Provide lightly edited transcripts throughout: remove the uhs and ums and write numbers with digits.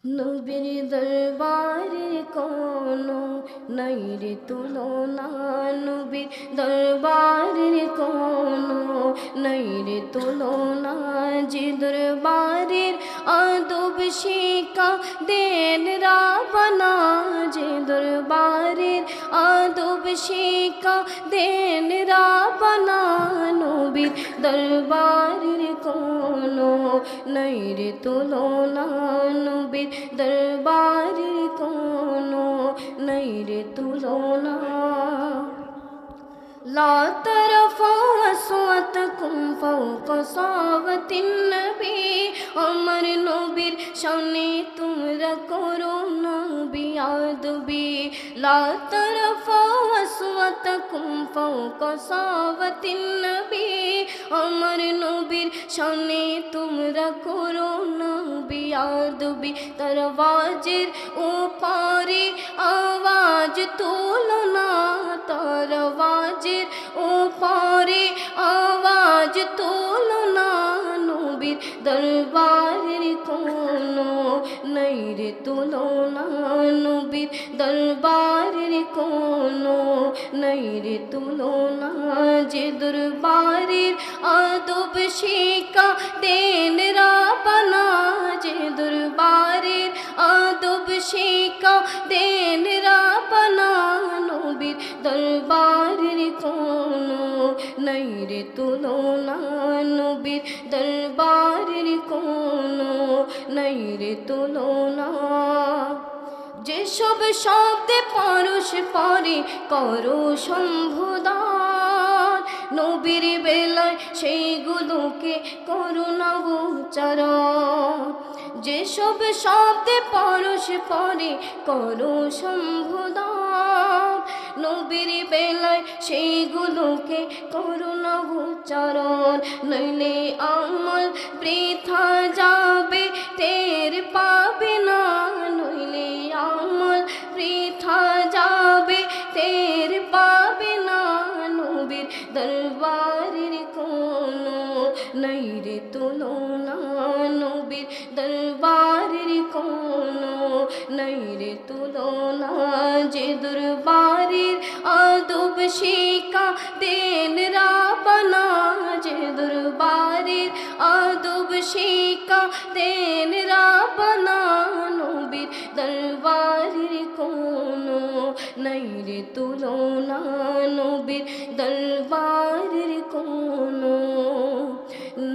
নবীর দরবারের কোনো নাই রে তুলনা, নবীর দরবারের কোনো নাই রে তুলনা। যে দরবারের আদব শিক্ষা দেন রাবনা, যে দরবারের আদব শিক্ষা দেন রাবনা, নবীর দরবারের কোনো নাই রে তুলনা, নবীর দরবারের কোনো নাই রে তুলনা। لا ترفعوا أصواتكم فوق صوت النبي, আমার নবীর শানে তোমরা করো না বেয়াদবি। লা তারফাউ আসওয়াতাকুম ফাওকা সাওতিন নবী, আমার নবীর শানে তোমরা করো না বেয়াদবি। তার আওয়াজের উপরে আওয়াজ তোলো না, তার আওয়াজের উপরে আওয়াজ তোলো না, নবীর দরবারের কোনো নাই রে তুলনা, নবীর দরবারের কোনো নাই রে তুলনা। যে দরবারের আদব শিক্ষা দেন রাবনা, যে দরবারের আদব শিক্ষা দেন রাবনা, নবীর দরবারের কোনো নাই রে তুলনা, নবীর দরবারের কোনো নাই রে তুলনা। যেসব শব্দে পরশ পরে করো সম্বোধন, নবীর বেলায় সেইগুলোকে করো না উচ্চারণ। যেসব শব্দে পরশ পরে করো সম্বোধন, নবীর বেলায় সেইগুলোকে করো না উচ্চারণ। নইলে আমল বৃথা যাবে টের পাবে না, নইলে আমল বৃথা যাবে টের পাবে না, নবীর দরবারের কোনো নাই রে তুলনা, নবীর দরবারের কোনো নাই রে তুলনা। যে দরবারের আদব শিক্ষা দেন রাবনা, যে দরবারের আদব শিক্ষা দেন রাবনা, নবীর দরবারের কোনো নাই রে তুলনা, নবীর দরবারের কোনো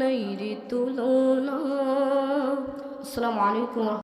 নাই রে তুলনা। আসসালামু আলাইকুম।